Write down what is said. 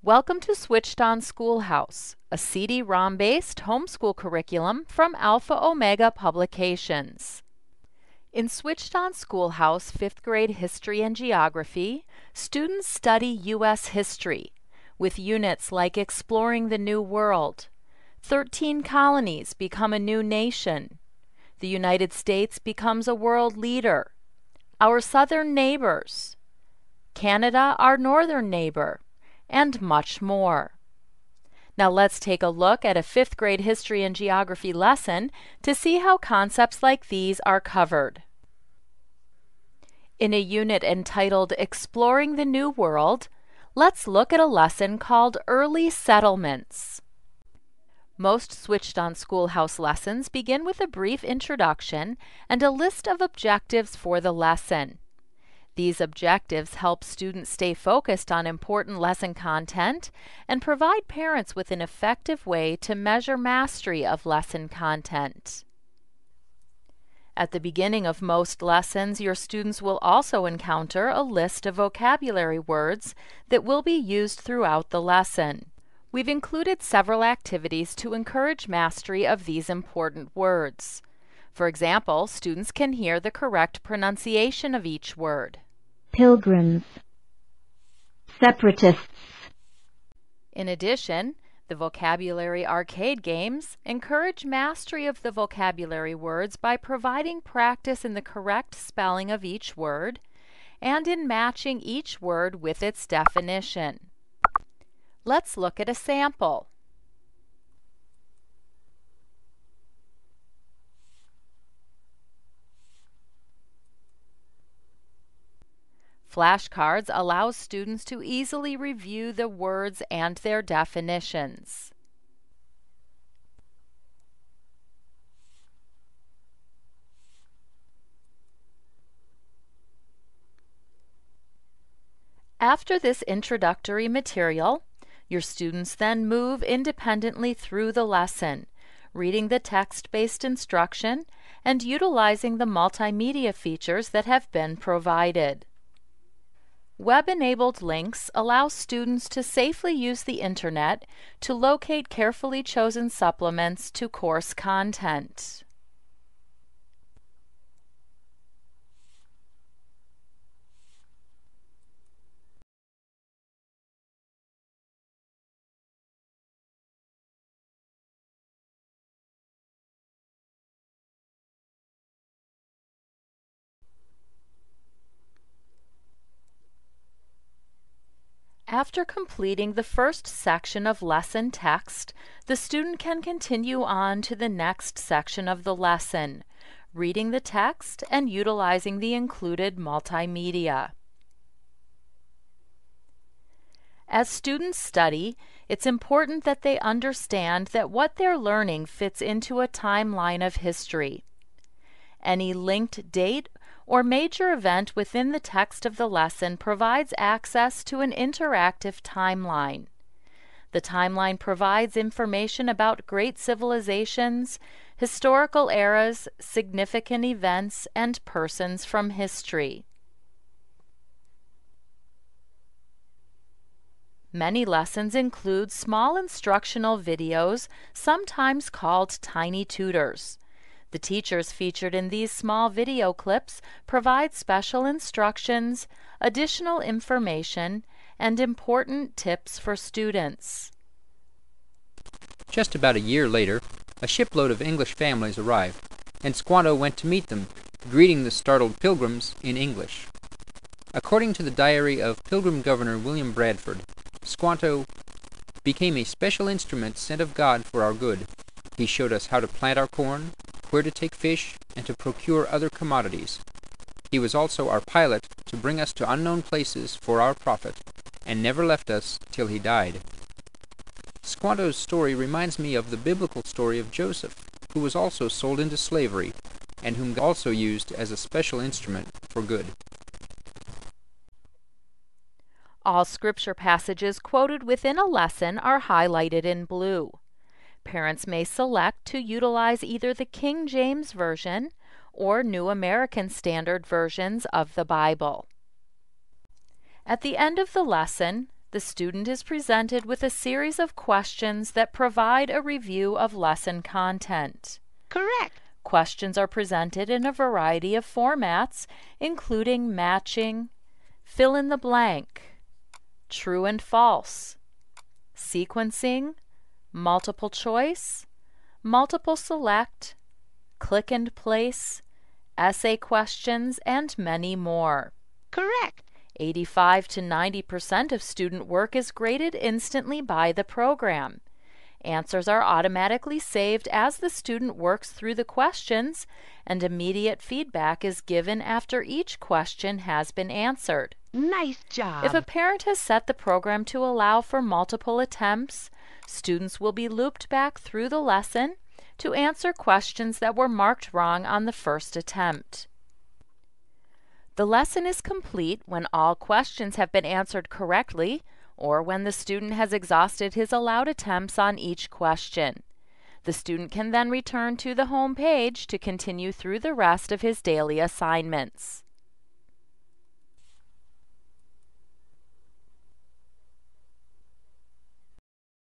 Welcome to Switched On Schoolhouse, a CD-ROM-based homeschool curriculum from Alpha Omega Publications. In Switched On Schoolhouse 5th grade history and geography, students study U.S. history, with units like Exploring the New World, 13 colonies become a new nation, the United States becomes a world leader, our southern neighbors, Canada our northern neighbor, and much more. Now let's take a look at a 5th grade history and geography lesson to see how concepts like these are covered. In a unit entitled Exploring the New World, let's look at a lesson called Early Settlements. Most Switched On Schoolhouse lessons begin with a brief introduction and a list of objectives for the lesson. These objectives help students stay focused on important lesson content and provide parents with an effective way to measure mastery of lesson content. At the beginning of most lessons, your students will also encounter a list of vocabulary words that will be used throughout the lesson. We've included several activities to encourage mastery of these important words. For example, students can hear the correct pronunciation of each word. Pilgrims, separatists. In addition, the vocabulary arcade games encourage mastery of the vocabulary words by providing practice in the correct spelling of each word and in matching each word with its definition. Let's look at a sample. Flashcards allows students to easily review the words and their definitions. After this introductory material, your students then move independently through the lesson, reading the text-based instruction and utilizing the multimedia features that have been provided. Web-enabled links allow students to safely use the Internet to locate carefully chosen supplements to course content. After completing the first section of lesson text, the student can continue on to the next section of the lesson, reading the text and utilizing the included multimedia. As students study, it's important that they understand that what they're learning fits into a timeline of history. Any linked date or major event within the text of the lesson provides access to an interactive timeline. The timeline provides information about great civilizations, historical eras, significant events, and persons from history. Many lessons include small instructional videos, sometimes called tiny tutors. The teachers featured in these small video clips provide special instructions, additional information, and important tips for students. Just about a year later, a shipload of English families arrived, and Squanto went to meet them, greeting the startled pilgrims in English. According to the diary of Pilgrim Governor William Bradford, Squanto became a special instrument sent of God for our good. He showed us how to plant our corn, where to take fish, and to procure other commodities. He was also our pilot to bring us to unknown places for our profit, and never left us till he died. Squanto's story reminds me of the biblical story of Joseph, who was also sold into slavery, and whom God also used as a special instrument for good. All scripture passages quoted within a lesson are highlighted in blue. Parents may select to utilize either the King James Version or New American Standard versions of the Bible. At the end of the lesson, The student is presented with a series of questions that provide a review of lesson content. Correct. Questions are presented in a variety of formats, including matching, fill in the blank, true and false, sequencing, multiple choice, multiple select, click and place, essay questions, and many more. Correct. 85 to 90% of student work is graded instantly by the program. Answers are automatically saved as the student works through the questions, and immediate feedback is given after each question has been answered. Nice job. If a parent has set the program to allow for multiple attempts, students will be looped back through the lesson to answer questions that were marked wrong on the first attempt. The lesson is complete when all questions have been answered correctly or when the student has exhausted his allowed attempts on each question. The student can then return to the home page to continue through the rest of his daily assignments.